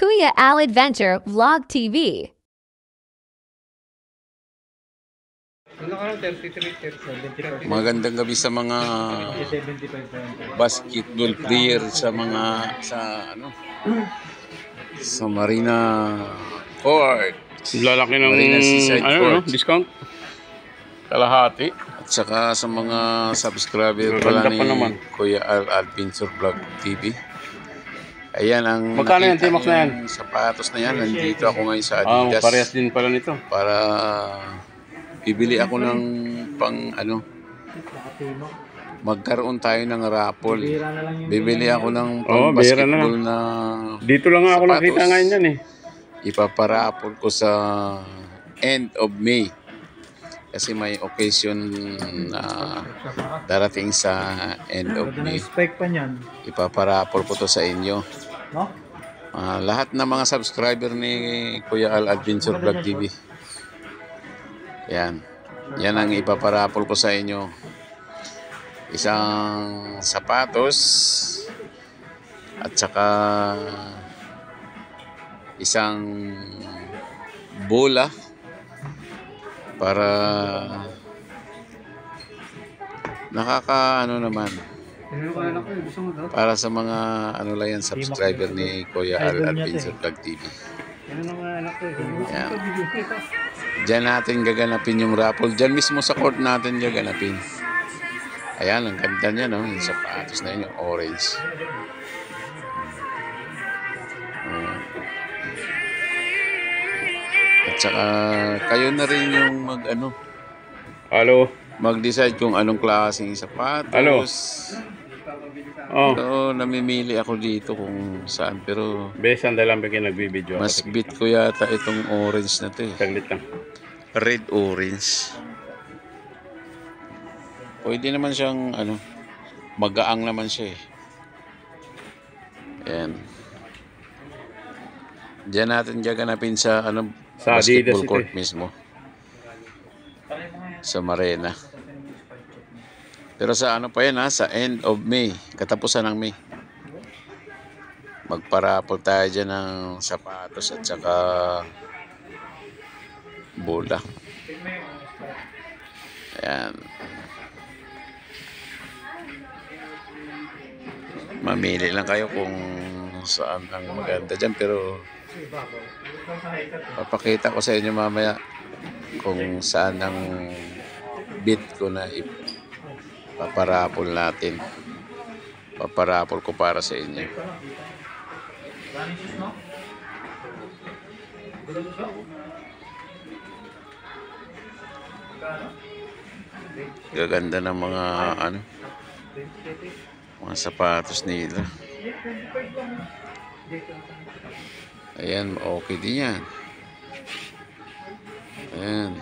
Kuya Al Adventure Vlog TV. Magandang gabi sa mga basketball player sa Marina Court. Lalaki ng Marina Seaside Court. discount. Kalahati. At saka sa mga subscriber pala ni Kuya Al Adventure Vlog TV. Ayan ang magkano yan, T-Max na yan? Sapatos na yan. Nandito ako ngayon sa Adidas. Parehas din pala nito. Para bibili ako ng magkaroon tayo ng raffle. Bibili ako ng pang basketball na dito lang ako sapatos. Nakita ngayon yan eh. Ipaparaffle ko sa end of May. Kasi may occasion na darating sa end of May. Ipaparaffle ko to sa inyo. Lahat ng mga subscriber ni Kuya Al Adventure Vlog TV. Yan. Yan ang ipaparaffle ko sa inyo. Isang sapatos at saka isang bola para naman para sa mga lang yan, subscriber ni Kuya Al Adventure Vlog TV. Yan. Diyan natin gaganapin yung raffle. Diyan mismo sa court natin gaganapin. Ayan, ang ganda niya, no? Yung sapatos na yun, yung orange. At saka, kayo na rin yung mag-decide kung anong klaseng sapatos. So, namimili ako dito kung saan. Pero, Besan lang bigyan nagbibideo. mas bit ko yata itong orange na to eh. Saglit lang. Red orange. Pwede naman siyang magaang naman siya eh. Ayan. Diyan natin gaganapin sa basketball court mismo. Sa Marina. Pero sa pa yan sa end of May, katapusan ng May. Magparapol tayo dyan ng sapatos at saka bola. Ayan. Mamili lang kayo kung saan ang maganda dyan, pero papakita ko sa inyo mamaya kung saan ang bit ko na paparapol natin. Paparapol ko para sa inyo. Gaganda ng mga mga sapatos nila. Ayan, okay din yan. Ayan.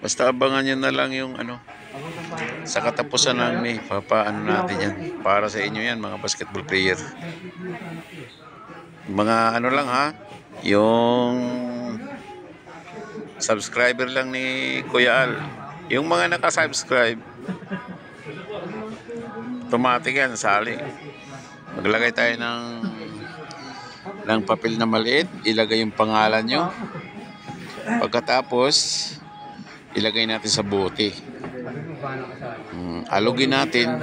Basta abangan nyo na lang yung sa katapusan ng May, papaano natin yan. Para sa inyo yan, mga basketball player. Mga lang yung subscriber lang ni Kuya Al. Yung mga nakasubscribe, automatic yan, sali. Maglagay tayo ng papel na maliit, ilagay yung pangalan nyo. Pagkatapos, ilagay natin sa bote. Alugin natin.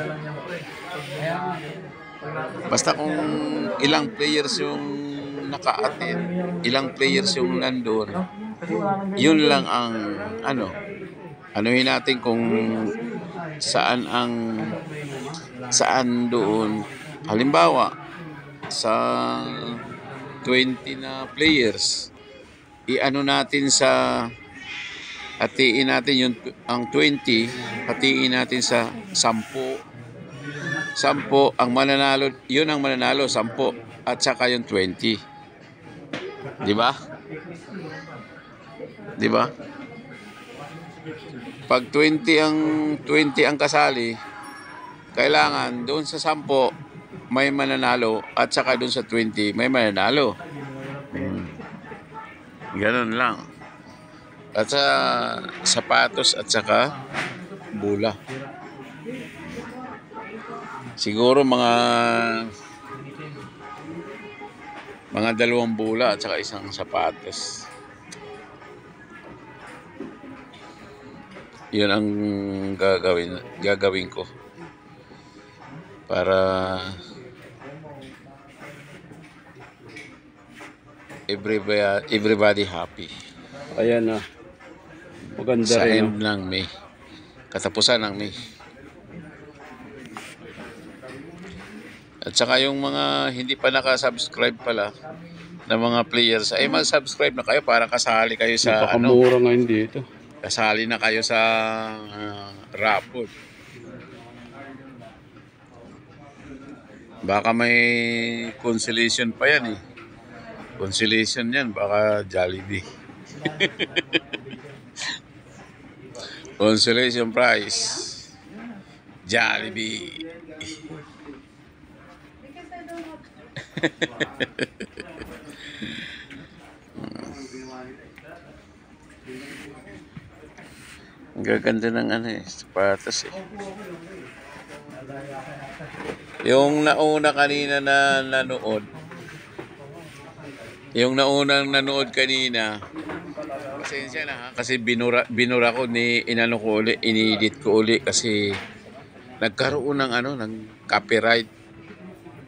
Basta kung ilang players yung naka-attend, ilang players yung nandun, yun lang ang anuhin natin kung saan doon. Halimbawa, sa 20 na players, natin hatiin natin ang 20, hatiin natin sa 10. 10 ang mananalo, yun ang mananalo, 10 at saka yung 20. Di ba? Di ba? Pag 20 ang kasali, kailangan doon sa 10 may mananalo at saka doon sa 20 may mananalo. Ganun lang. At sa sapatos at saka bula. Siguro mga 2 bula at saka isang sapatos. Yun ang gagawin ko para everybody happy. Ayan na. Maganda Sa rin. end ng May. Katapusan ng May. At saka yung mga hindi pa nakasubscribe pala na mga players, ay mag-subscribe na kayo para kasali kayo sa Napakamura ngayon dito. kasali na kayo sa raffle. Baka may consolation pa yan eh. Consolation yan, baka Jollibee. Consolation prize. Jollibee. Ang gaganda ng sapatos eh. Yung nauna kanina na nanood, yung naunang nanood kanina, pasensya na ha, kasi binura ko inano ko uli, inedit ko uli kasi nagkaroon ng copyright.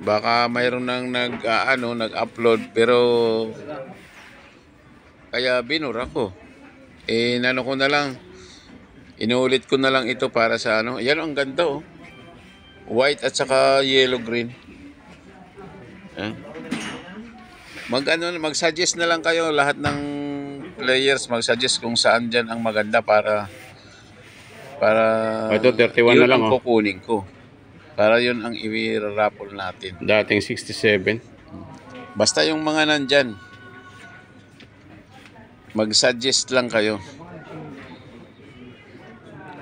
Baka mayroon nang nag-upload pero kaya binura ko. Nano ko na lang, inuulit ko na lang ito para sa Yan ang ganda oh. White at saka yellow green. Mag-suggest na lang kayo lahat ng players, mag-suggest kung saan diyan ang maganda para Ito 31 yun na lang ang oh. kukunin ko. Para yun ang i-raffle natin. Dating 67. Basta yung mga nandyan, mag-suggest lang kayo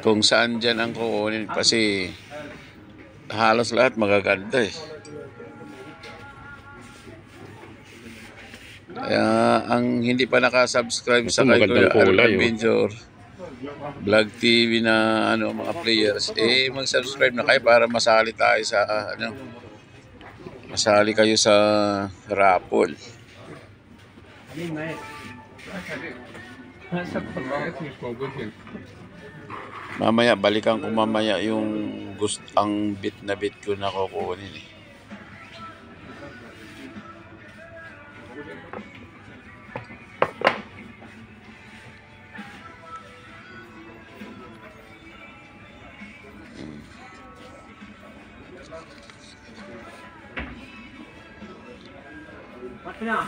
kung saan dyan ang kukunin kasi halos lahat magaganda eh. Kaya ang hindi pa nakasubscribe sa kay magandang kulay, Adventure Vlog TV na mga players, mag-subscribe na kayo para masali tayo sa masali kayo sa raffle. Mamaya balikan ko mamaya yung ang bit ko na kukunin eh.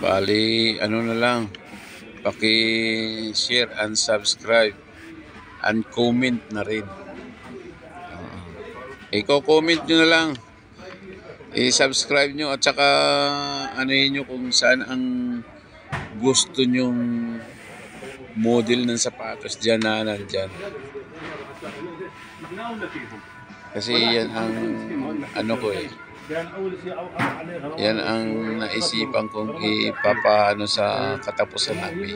Bali, na lang, paki-share and subscribe and comment na rin. I-comment nyo na lang, i-subscribe nyo at saka nyo kung saan ang gusto nyong model ng sapatos dyan na nandyan. Kasi yan ang ko eh. Yan ang naisipan kong ipapaano sa katapusan ng May.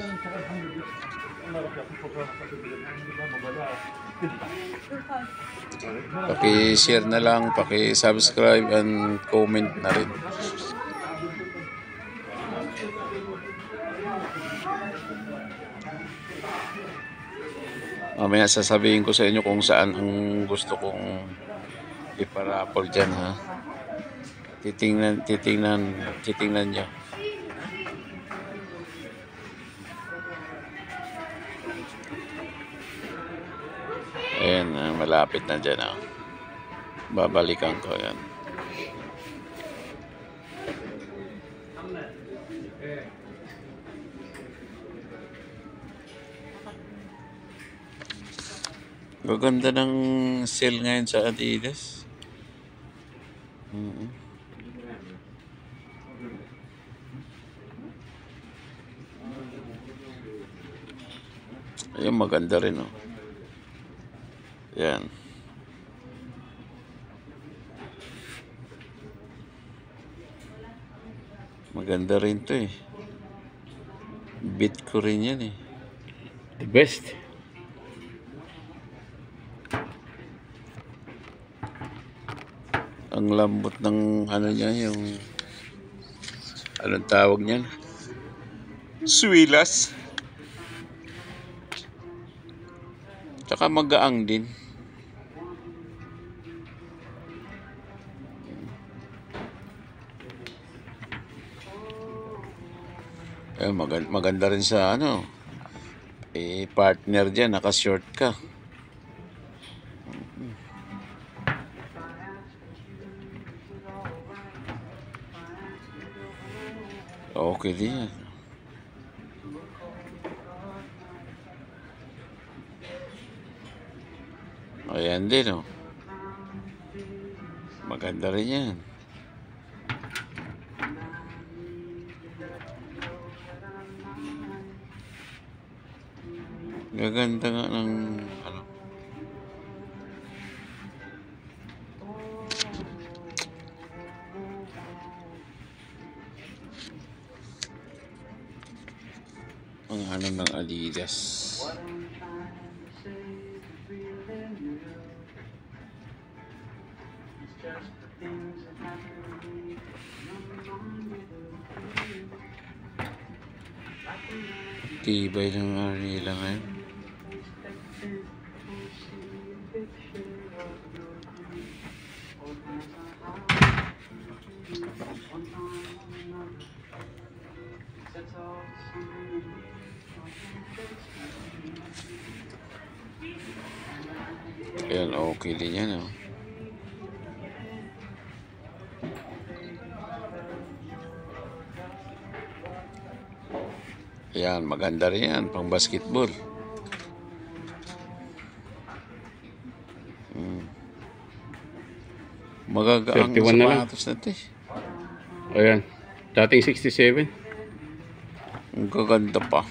Paki-share na lang, paki-subscribe and comment na rin. Mamaya sasabihin ko sa inyo kung saan ang gusto kong iparapol dyan ha. Titingnan nyo. Ayan, malapit na dyan. Babalikan ko yan. Gaganda ng sale ngayon sa Adidas. Ayun, maganda rin oh. Yan. Maganda rin to eh. Bit ko rin yan eh. The best. Ang lambot ng ano niya, yung anong tawag niyan? Swilas. Tsaka magaang din. Maganda rin sa ano, partner dyan, naka-short ka. Okay din yan. Ayan din, oh. Maganda rin yan. Gaganda nga ng ano. Ang ano ng Adidas. Tibay ng nila ngayon. Ayan, okay din yan, oh. Ayan, maganda rin yan, pang basketball. Magagaang 31 na lang. sapatos natin. Ayan. Dating 67. Ang gaganda pa.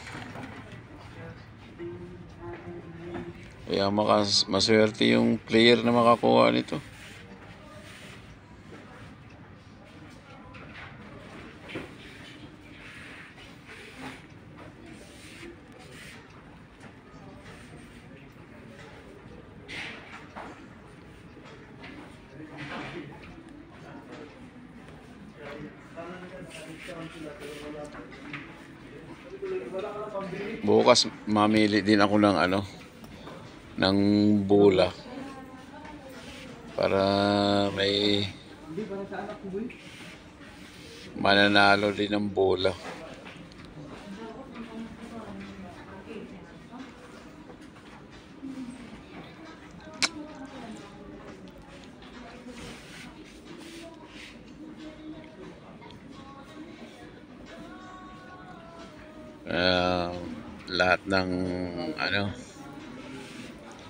Kaya maswerte yung player na makakuha nito. Bukas mamili din ako ng ano, ng bola para may mananalo din ng bola.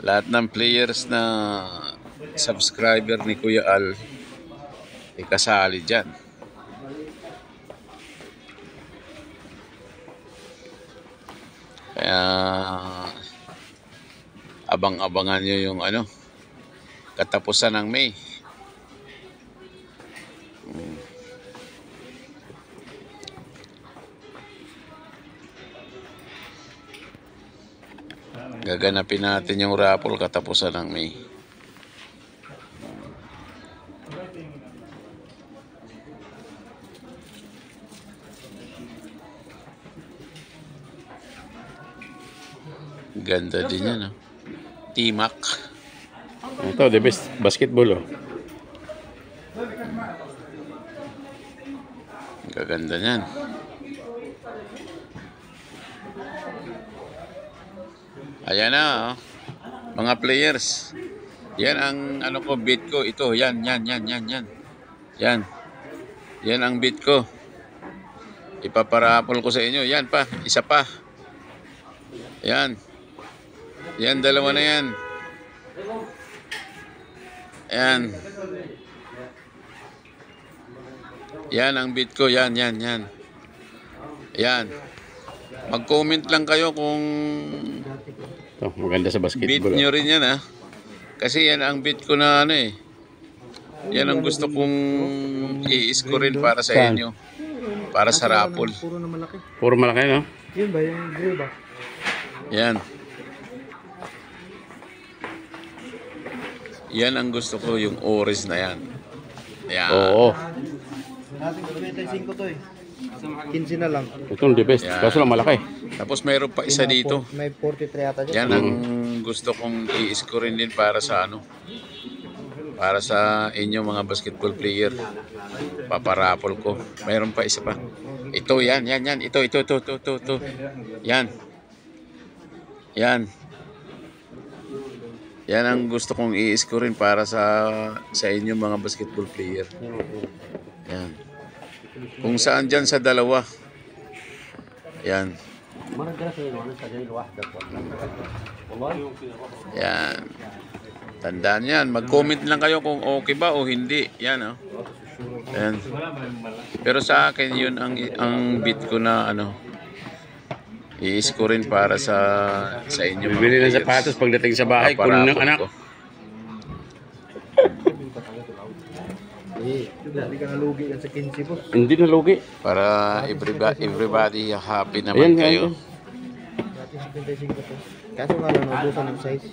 Lahat ng players na subscriber ni Kuya Al kasali dyan. Kaya abang-abangan nyo yung ano, katapusan ng May. Gaganapin natin yung raffle katapusan ng May. Ganda din yan, oh. T-Mac. Ito, the best basketball, oh. Gaganda niyan. Ayan na, oh. Mga players. Yan ang ano ko, bid ko. Ito, yan. Yan ang bid ko. Ipaparapol ko sa inyo. Yan pa, isa pa. Yan. Yan, dalawa na yan. Yan. Yan ang bid ko. Yan. Yan. Mag-comment lang kayo kung Ito, maganda sa bid basketball, nyo oh. rin yan, ha. Kasi yan ang bid ko na ano, eh. Yan ang gusto kong i-scorein para sa inyo. Para sa raffle. Puro na malaki. Puro malaki, no? Yun ba? Yung gray ba? Yan. Yan ang gusto ko, yung oris na yan. Yan. Oo. Natin 25 to eh. 15 na lang. Itong the best. Yan. Kaso lang malaki. Tapos mayroon pa isa dito. May 43 ata dyan. Yan ang gusto kong i-scorein din para sa ano. Para sa inyo mga basketball player. Paparapol ko. Mayroon pa isa pa. Ito, yan. Ito. Yan. Yan. Yan ang gusto kong i-scorein para sa inyo mga basketball player. Yan. Kung saan dyan sa dalawa. Yan. Yan. Tandaan yan. Mag-comment lang kayo kung okay ba o hindi. Yan, oh. Yan. Pero sa akin yun ang bit ko na ano. I-scorein para sa inyo. Bibili ng sapatos pagdating sa bahay. Kunin ng anak. Hindi ka nalugi yan sa 15 po. Hindi na lugi. Para everybody happy naman Ayan, kayo. Dati 75 to. Kaso nga lang, naubusan ng size.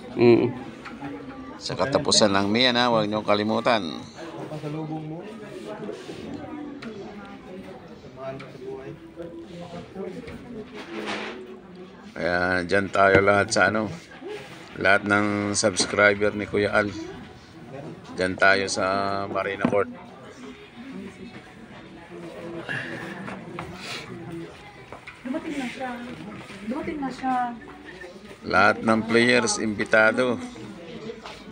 Sa katapusan lang miyan ha, huwag niyong kalimutan. Pasalubong mo. Mahal sa buhay. Kaya dyan tayo lahat sa ano. Lahat ng subscriber ni Kuya Al. Dyan tayo sa Marina Court. Dumating na siya. Lahat ng players imbitado.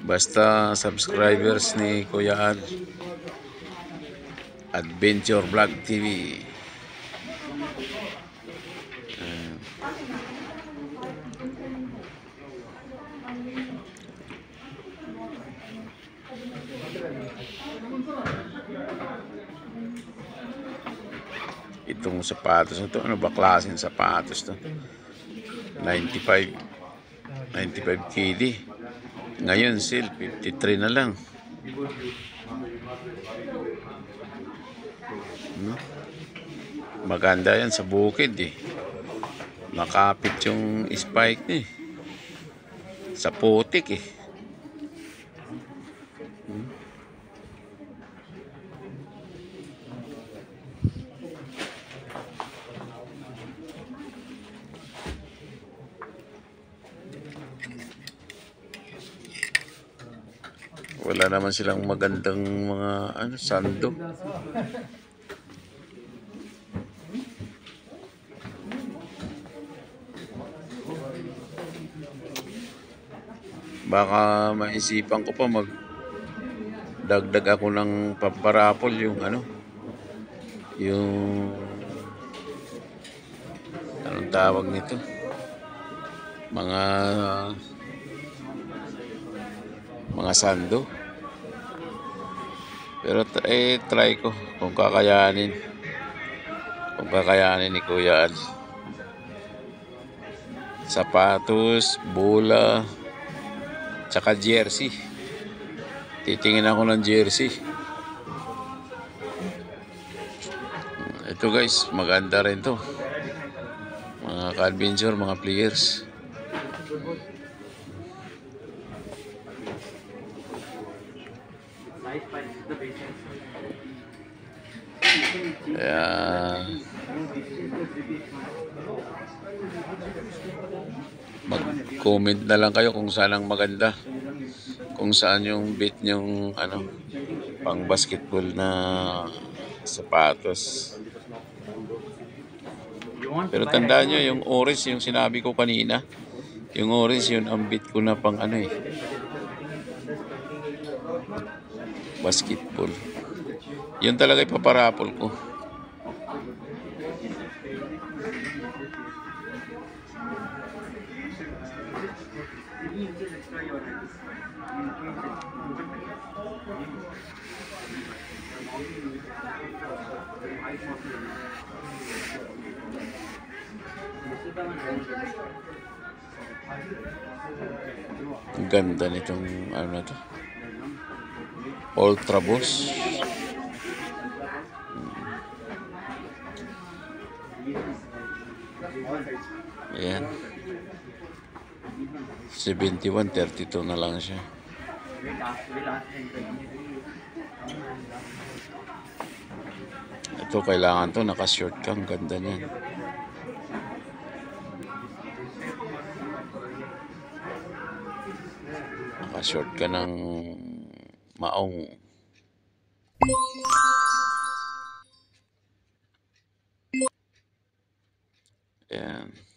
Basta subscribers ni Kuya Al. Adventure Vlog TV. Itong sapatos na to, ano ba klaseng sapatos to? 95 KD. Ngayon sale 53 na lang. Maganda yan sa bukid eh. Makapit yung spike eh. Sa putik eh. Wala naman silang magandang mga sando. Baka maisipan ko pa magdagdag ako ng paparapol yung yung anong tawag nito? Mga sando. Pero try ko kung kakayanin. Kung kakayanin ni Kuya Al. Sapatos, bola, tsaka jersey. Titingin ako ng jersey. Ito guys, maganda rin to. Mga ka-adventure, mga players. Kaya mag-comment na lang kayo kung saan ang maganda. Kung saan yung bit yung pang basketball na sapatos. Pero tandaan nyo, yung orange, yung sinabi ko kanina, yung orange yun ang bit ko na pang basketball. Yun talaga ipaparapol ko. Ang ganda nitong na to. Ultra Boss. Ayan. 71, 32 na lang siya. Ito, kailangan to, naka-short ka. Ang ganda niyan. Naka-short ka ng maong. Ayan.